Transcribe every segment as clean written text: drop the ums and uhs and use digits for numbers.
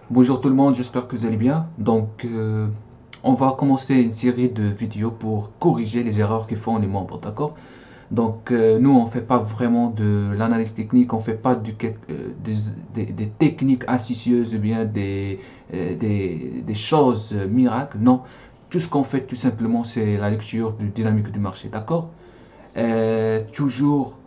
Bonjour tout le monde, j'espère que vous allez bien. On va commencer une série de vidéos pour corriger les erreurs que font les membres, d'accord? Nous, on fait pas vraiment de l'analyse technique, on fait pas des techniques astucieuses ou bien des choses miracles. Non, tout ce qu'on fait, tout simplement, c'est la lecture du dynamique du marché, d'accord? Toujours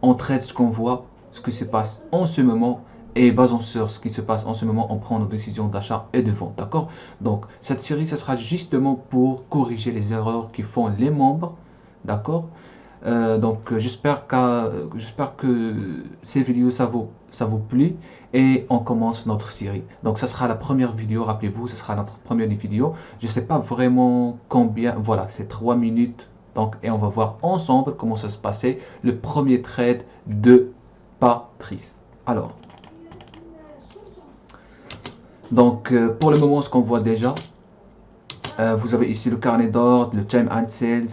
on traite ce qu'on voit, ce qui se passe en ce moment, et basant sur ce qui se passe en ce moment, on prend nos décisions d'achat et de vente, d'accord? Donc, cette série, ce sera justement pour corriger les erreurs qui font les membres, d'accord? J'espère que ces vidéos, ça vous plaît, et on commence notre série. Donc, ça sera la première vidéo, rappelez-vous, ce sera notre première vidéo. Je ne sais pas vraiment combien, voilà, c'est 3 minutes. Donc, et on va voir ensemble comment ça se passait le premier trade de Patrice. Alors, pour le moment, ce qu'on voit déjà, vous avez ici le carnet d'ordre, le time and sales.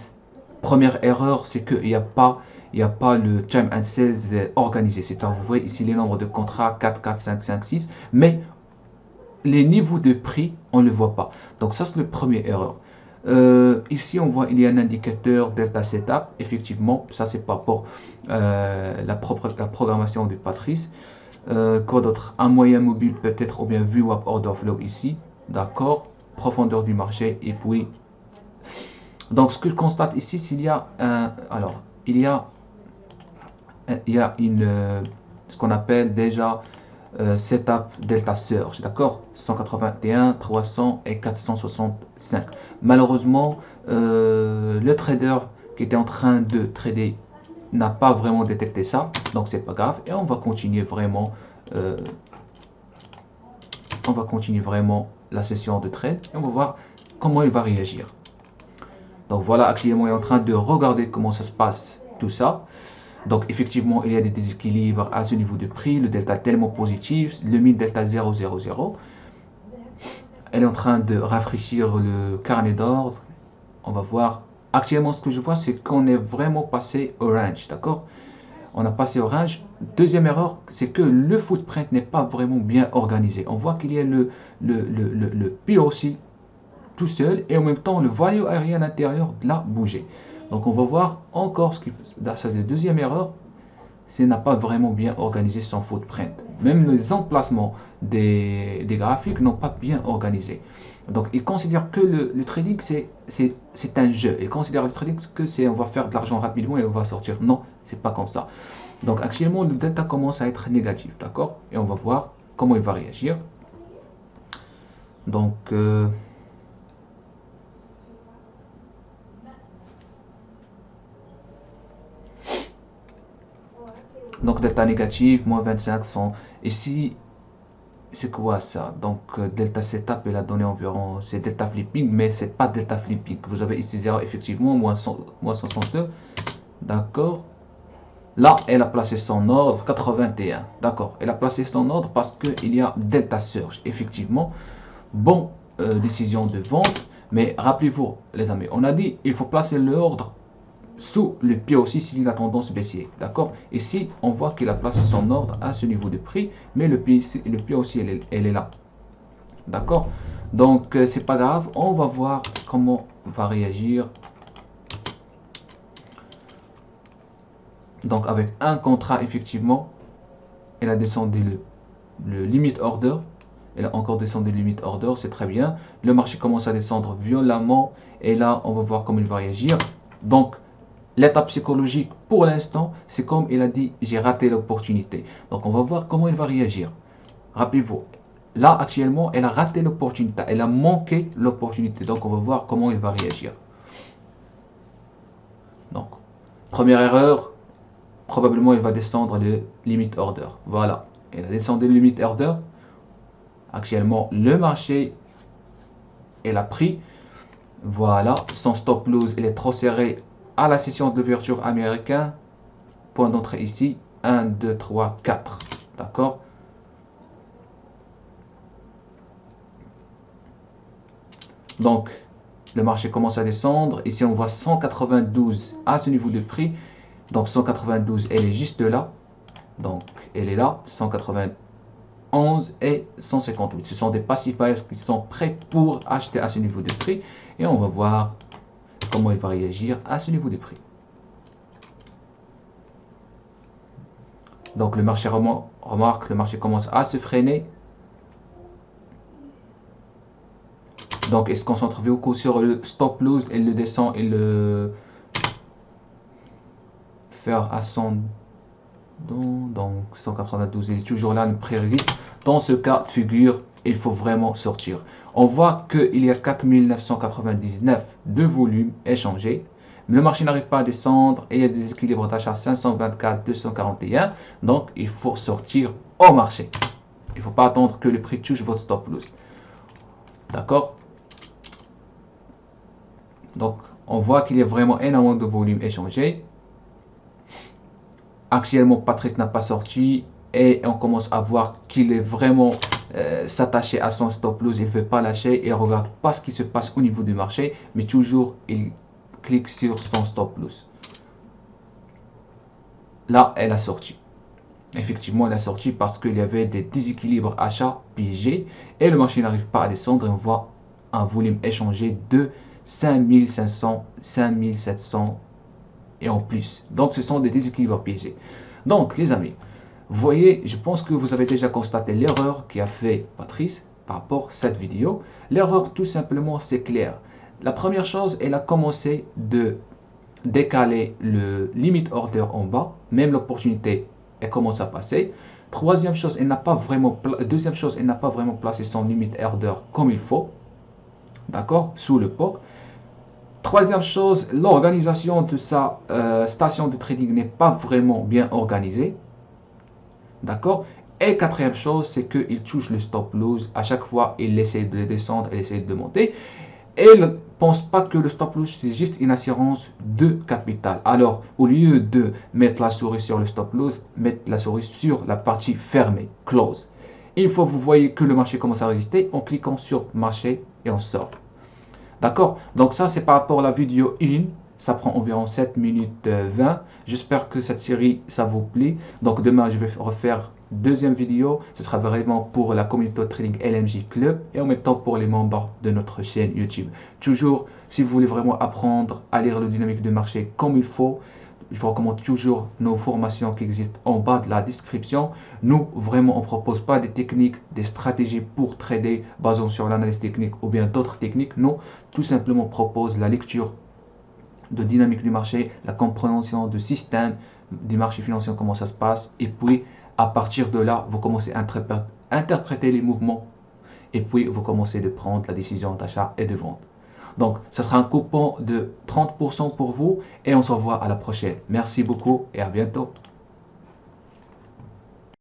Première erreur, c'est qu'il n'y a pas le time and sales organisé. C'est-à-dire, vous voyez ici les nombres de contrats 4, 4, 5, 5, 6, mais les niveaux de prix, on ne le voit pas. Donc ça, c'est le premier erreur. Ici, on voit il y a un indicateur delta setup. Effectivement, ça c'est pas pour la programmation de Patrice. Quoi d'autre? Un moyen mobile peut-être, ou bien VWAP order flow ici. D'accord. Profondeur du marché. Et puis, donc ce que je constate ici, s'il y a un, alors, il y a ce qu'on appelle déjà setup delta surge, d'accord, 181, 300 et 465. Malheureusement, le trader qui était en train de trader n'a pas vraiment détecté ça, donc c'est pas grave, et euh, on va continuer vraiment la session de trade, et on va voir comment il va réagir. Donc voilà, actuellement il est en train de regarder comment ça se passe, tout ça. Donc effectivement, il y a des déséquilibres à ce niveau de prix, le delta tellement positif, le min delta 0,00. Elle est en train de rafraîchir le carnet d'ordre. On va voir. Actuellement, ce que je vois, c'est qu'on est vraiment passé orange, d'accord? On a passé orange. Deuxième erreur, c'est que le footprint n'est pas vraiment bien organisé. On voit qu'il y a le POC tout seul et en même temps le value aérien intérieur l'a bougé. Donc on va voir encore ce qui. Ça, c'est la deuxième erreur. C'est n'a pas vraiment bien organisé son footprint. Même les emplacements des graphiques n'ont pas bien organisé. Donc, il considère que le trading, c'est un jeu. Il considère le trading que c'est on va faire de l'argent rapidement et on va sortir. Non, c'est pas comme ça. Donc, actuellement, le delta commence à être négatif, d'accord? Et on va voir comment il va réagir. Donc, delta négatif, moins 25 sont. Ici, c'est quoi ça? Delta setup, il a donné environ, c'est delta flipping, mais c'est pas delta flipping. Vous avez ici 0, effectivement, moins 62. D'accord. Là, elle a placé son ordre 81. D'accord. Elle a placé son ordre parce qu'il y a delta surge. Effectivement, bon, décision de vente. Mais rappelez-vous, les amis, on a dit il faut placer l'ordre sous le pied aussi s'il a tendance baissière. D'accord. Ici, on voit qu'il a placé son ordre à ce niveau de prix, mais le pied aussi, elle est là. D'accord. Donc, c'est pas grave. On va voir comment va réagir. Donc, avec un contrat, effectivement, elle a descendu le limit order. Elle a encore descendu le limit order, c'est très bien. Le marché commence à descendre violemment. Et là, on va voir comment il va réagir. Donc, l'étape psychologique, pour l'instant, c'est comme il a dit, j'ai raté l'opportunité. Donc, on va voir comment il va réagir. Rappelez-vous, là, actuellement, elle a raté l'opportunité. Elle a manqué l'opportunité. Donc, on va voir comment il va réagir. Donc, première erreur, probablement, il va descendre le limit order. Voilà, elle a descendu le limit order. Actuellement, le marché, elle a pris. Voilà, son stop loss, il est trop serré à la session d'ouverture américain. Point d'entrée ici, 1, 2, 3, 4. D'accord. Donc, le marché commence à descendre. Ici, on voit 192 à ce niveau de prix. Donc, 192, elle est juste là. Donc, elle est là, 192. 11 et 158. Ce sont des pacifiers qui sont prêts pour acheter à ce niveau de prix. Et on va voir comment il va réagir à ce niveau de prix. Donc le marché remarque, le marché commence à se freiner. Donc il se concentre beaucoup sur le stop loss, il le descend, il le faire à 100. Donc 192, il est toujours là, le prix résiste. Dans ce cas de figure, il faut vraiment sortir. On voit qu'il y a 4999 de volume échangé. Mais le marché n'arrive pas à descendre et il y a des équilibres d'achat 524, 241. Donc il faut sortir au marché. Il ne faut pas attendre que le prix touche votre stop loss. D'accord? Donc on voit qu'il y a vraiment énormément de volume échangé. Actuellement, Patrice n'a pas sorti et on commence à voir qu'il est vraiment s'attaché à son stop loss. Il ne veut pas lâcher, il ne regarde pas ce qui se passe au niveau du marché, mais toujours il clique sur son stop loss. Là, elle a sorti. Effectivement, elle a sorti parce qu'il y avait des déséquilibres achats piégés et le marché n'arrive pas à descendre. Et on voit un volume échangé de 5500, 5700 et en plus. Donc, ce sont des déséquilibres piégés. Donc, les amis, vous voyez, je pense que vous avez déjà constaté l'erreur qu'a fait Patrice par rapport à cette vidéo. L'erreur, tout simplement, c'est clair. La première chose, elle a commencé de décaler le limit order en bas. Même l'opportunité, elle commence à passer. Troisième chose, deuxième chose, elle n'a pas vraiment placé son limit order comme il faut. D'accord? Sous le POC. Troisième chose, l'organisation de sa station de trading n'est pas vraiment bien organisée. D'accord? Et quatrième chose, c'est qu'il touche le stop loss. À chaque fois, il essaie de descendre, il essaie de monter. Et il ne pense pas que le stop loss, c'est juste une assurance de capital. Alors, au lieu de mettre la souris sur le stop loss, mettre la souris sur la partie fermée, close. Une fois que vous voyez que le marché commence à résister, en cliquant sur marché et on sort. D'accord? Donc ça, c'est par rapport à la vidéo 1. Ça prend environ 7 minutes 20. J'espère que cette série, ça vous plaît. Donc demain, je vais refaire deuxième vidéo. Ce sera vraiment pour la communauté trading LMJ Club et en même temps pour les membres de notre chaîne YouTube. Toujours, si vous voulez vraiment apprendre à lire le dynamique de marché comme il faut, je vous recommande toujours nos formations qui existent en bas de la description. Nous, vraiment, on ne propose pas des techniques, des stratégies pour trader basant sur l'analyse technique ou bien d'autres techniques. Nous, tout simplement, propose la lecture de dynamique du marché, la compréhension du système du marché financier, comment ça se passe. Et puis, à partir de là, vous commencez à interpréter les mouvements. Et puis, vous commencez de prendre la décision d'achat et de vente. Donc, ce sera un coupon de 30% pour vous et on se revoit à la prochaine. Merci beaucoup et à bientôt.